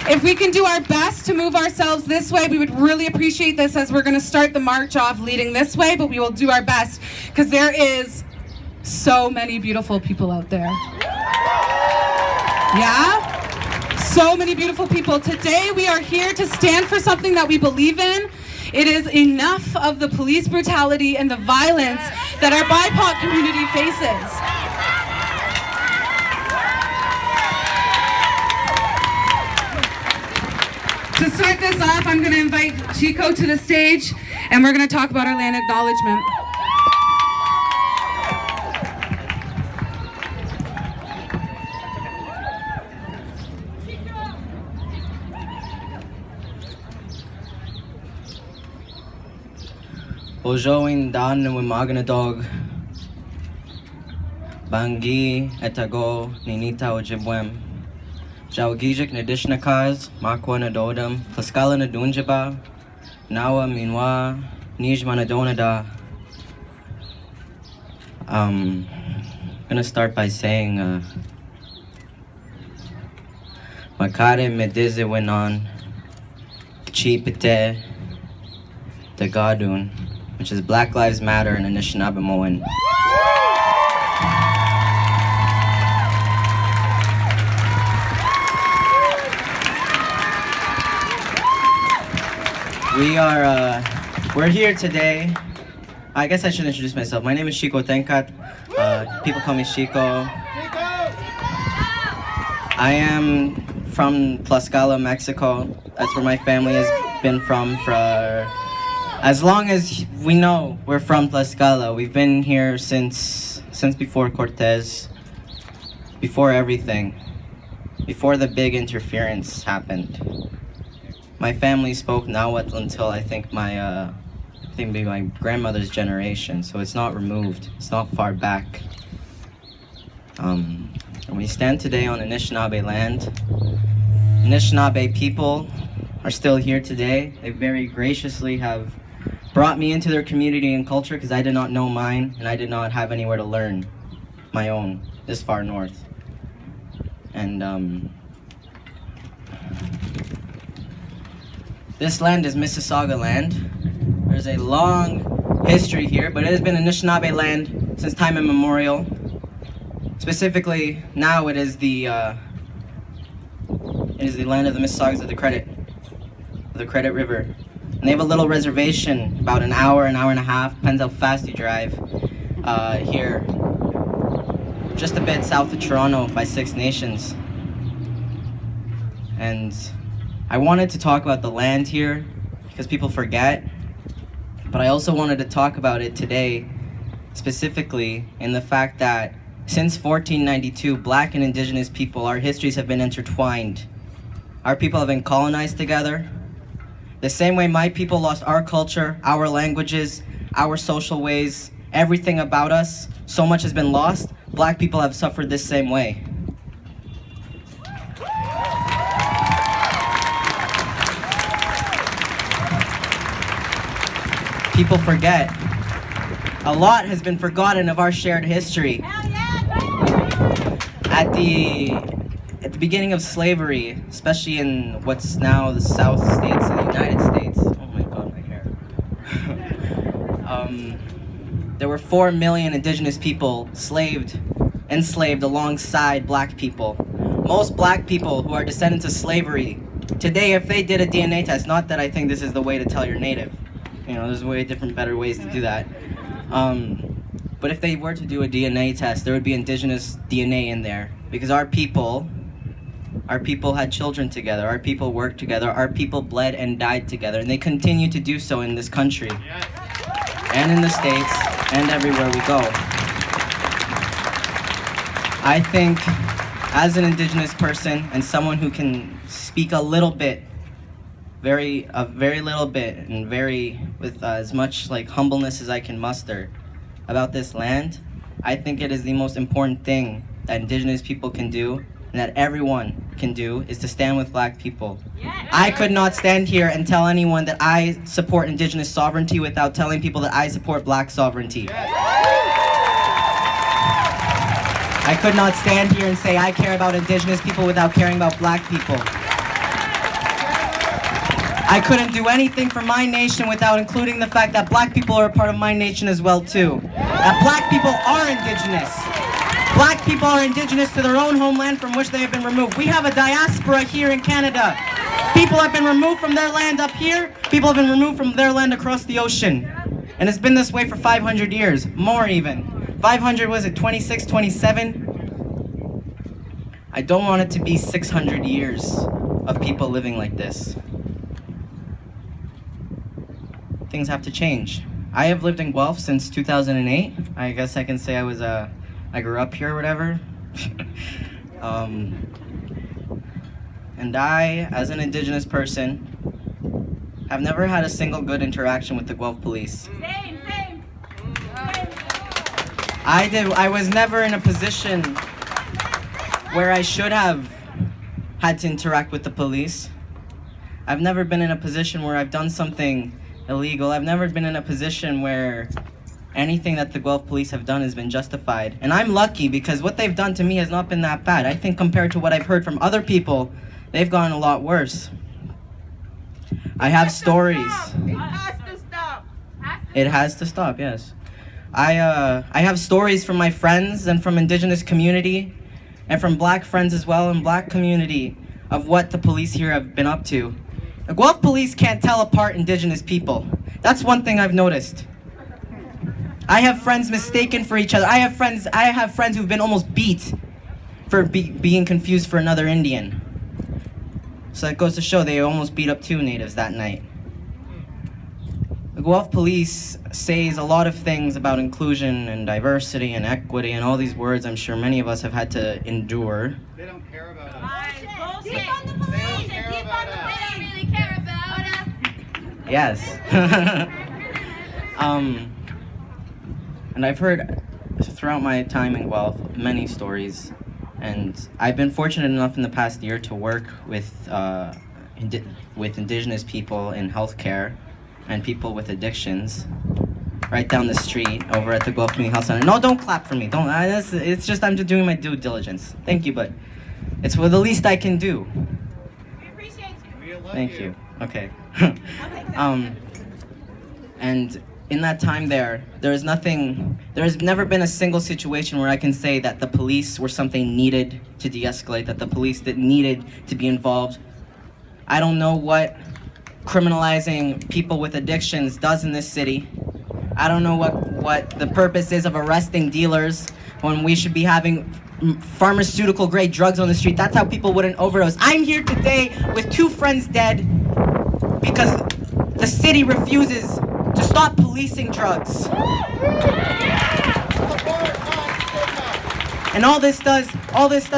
If we can do our best to move ourselves this way, we would really appreciate this, as we're going to start the march off leading this way, but we will do our best because there is so many beautiful people out there. Yeah? So many beautiful people. Today we are here to stand for something that we believe in. It is enough of the police brutality and the violence that our BIPOC community faces. To start this off, I'm going to invite Xico to the stage, and we're going to talk about our land acknowledgement. Ojoin dan wimaganadog Bangi etago ninita ojibwem Jawgijik nadishnakaz makwa nadodam Plaskala nadunjaba Nawa minwa nijmanadonada. I'm gonna start by saying Makare medize wenon Chipite the Gadun, which is Black Lives Matter in Anishinaabemowin. We're here today. I guess I should introduce myself. My name is Xico Tenkat. People call me Xico. I am from Tlaxcala, Mexico. That's where my family has been from for as long as we know. We're from Tlaxcala. We've been here since before Cortez, before everything, before the big interference happened. My family spoke Nahuatl until I think maybe my grandmother's generation, so it's not removed. It's not far back. And we stand today on Anishinaabe land. Anishinaabe people are still here today. They very graciously have brought me into their community and culture because I did not know mine and I did not have anywhere to learn my own this far north. And this land is Mississauga land. There's a long history here, but it has been Anishinaabe land since time immemorial. Specifically, now it is the land of the Mississaugas of the Credit River. And they have a little reservation, about an hour and a half, depends how fast you drive, here, just a bit south of Toronto by Six Nations. And I wanted to talk about the land here because people forget, but I also wanted to talk about it today specifically in the fact that since 1492, Black and Indigenous people, our histories have been intertwined. Our people have been colonized together. The same way my people lost our culture, our languages, our social ways, everything about us, so much has been lost, Black people have suffered this same way. People forget. A lot has been forgotten of our shared history. At the beginning of slavery, especially in what's now the South States of the United States, oh my God, my hair. There were 4 million Indigenous people enslaved alongside Black people. Most Black people who are descendants of slavery, today if they did a DNA test, not that I think this is the way to tell you're Native, you know, there's way different, better ways to do that. But if they were to do a DNA test, there would be Indigenous DNA in there. Because our people had children together, our people worked together, our people bled and died together, and they continue to do so in this country, and in the States, and everywhere we go. I think, as an Indigenous person, and someone who can speak a little bit, a very little bit, and with as much like humbleness as I can muster about this land, I think it is the most important thing that Indigenous people can do, and that everyone can do, is to stand with Black people. Yes. I could not stand here and tell anyone that I support Indigenous sovereignty without telling people that I support Black sovereignty. Yes. I could not stand here and say I care about Indigenous people without caring about Black people. I couldn't do anything for my nation without including the fact that black people are a part of my nation as well too. That black people are indigenous. Black people are indigenous to their own homeland from which they have been removed. We have a diaspora here in Canada. People have been removed from their land up here. People have been removed from their land across the ocean. And it's been this way for 500 years, more even. 500, was it 26, 27? I don't want it to be 600 years of people living like this. Things have to change. I have lived in Guelph since 2008. I guess I can say I grew up here or whatever. And I, as an indigenous person, have never had a single good interaction with the Guelph police. Same. I was never in a position where I should have had to interact with the police. I've never been in a position where I've done something illegal. I've never been in a position where anything that the Guelph police have done has been justified. And I'm lucky because what they've done to me has not been that bad. I think compared to what I've heard from other people, they've gone a lot worse. I have stories. It has to stop. It has to stop, yes. I have stories from my friends and from indigenous community and from black friends as well and black community of what the police here have been up to. The Guelph police can't tell apart indigenous people. That's one thing I've noticed. I have friends mistaken for each other. I have friends who've been almost beat for being confused for another Indian. So that goes to show they almost beat up 2 natives that night. The Guelph police says a lot of things about inclusion and diversity and equity and all these words I'm sure many of us have had to endure. They don't care about us. Bullshit. Keep on the police. They don't really care about us. Yes. And I've heard throughout my time in Guelph many stories, and I've been fortunate enough in the past year to work with indigenous people in healthcare and people with addictions right down the street over at the Guelph Community Health Center. No, don't clap for me. Don't. It's just I'm just doing my due diligence. Thank you, but it's the least I can do. We appreciate you. Thank you. Okay. And in that time there has never been a single situation where I can say that the police were something needed to de-escalate, that the police that needed to be involved. I don't know what criminalizing people with addictions does in this city. I don't know what the purpose is of arresting dealers when we should be having pharmaceutical grade drugs on the street. That's how people wouldn't overdose. I'm here today with 2 friends dead because the city refuses to stop policing drugs. And all this does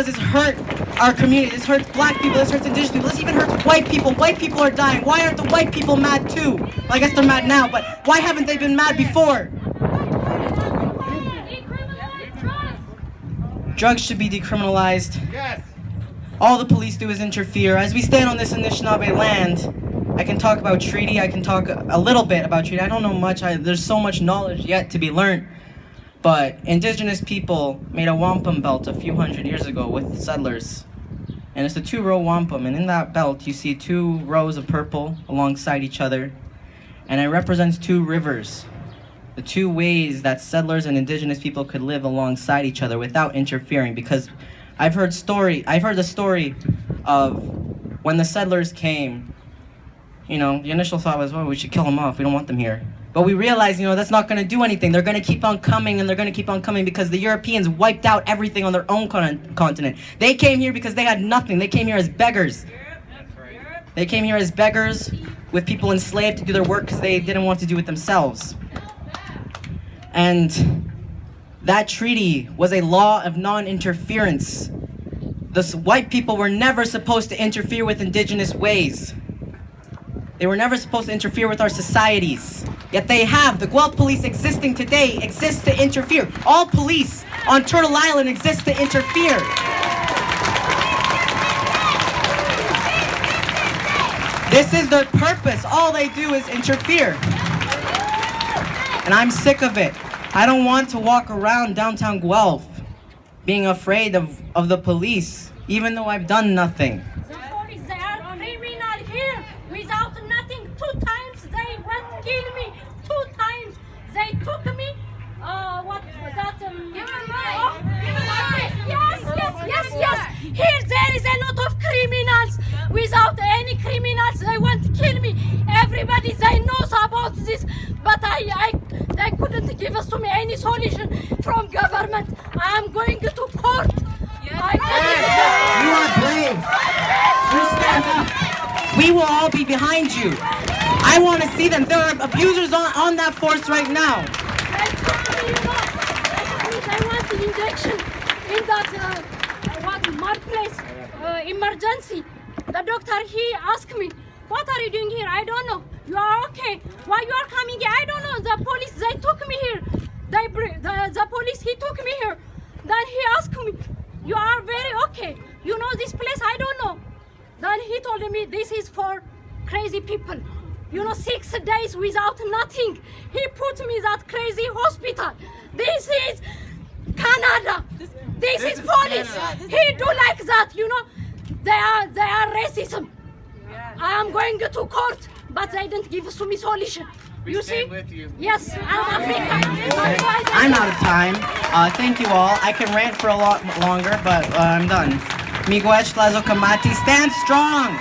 is hurt our community. This hurts black people, this hurts indigenous people, this even hurts white people. White people are dying. Why aren't the white people mad too? Well, I guess they're mad now, but why haven't they been mad before? Drugs should be decriminalized. Yes. All the police do is interfere. As we stand on this Anishinaabe land, I can talk about treaty, I can talk a little bit about treaty. I don't know much, there's so much knowledge yet to be learned. But indigenous people made a wampum belt a few hundred years ago with settlers. And it's a 2-row wampum, and in that belt you see 2 rows of purple alongside each other. And it represents 2 rivers. The 2 ways that settlers and indigenous people could live alongside each other without interfering. Because I've heard the story of when the settlers came, the initial thought was, well, we should kill them off, we don't want them here. But we realized, that's not going to do anything. They're going to keep on coming, and they're going to keep on coming because the Europeans wiped out everything on their own continent. They came here because they had nothing. They came here as beggars. They came here as beggars with people enslaved to do their work because they didn't want to do it themselves. And that treaty was a law of non-interference. The white people were never supposed to interfere with indigenous ways. They were never supposed to interfere with our societies. Yet they have. The Guelph police existing today exists to interfere. All police on Turtle Island exist to interfere. This is their purpose. All they do is interfere. And I'm sick of it. I don't want to walk around downtown Guelph being afraid of the police, even though I've done nothing. The police are criminal here without nothing. Everybody they knows about this, but they couldn't give us to me any solution from government. I'm going to court. You are brave. You stand up. We will all be behind you. I want to see them. There are abusers on that force right now. They want the injection in that mud place, emergency. The doctor, he asked me, what are you doing here? I don't know. You are okay. Why you are coming here? I don't know. The police, they took me here. The police, he took me here. Then he asked me, you are very okay. You know this place? I don't know. Then he told me, this is for crazy people. 6 days without nothing. He put me that crazy hospital. This is Canada. This is police. He do like that, They are racism. I am going to court, but they didn't give us to me solution. You see? With you. Yes, I'm African. I'm out of time. Thank you all. I can rant for a lot longer, but I'm done. Miigwech Lazo Kamati, stand strong!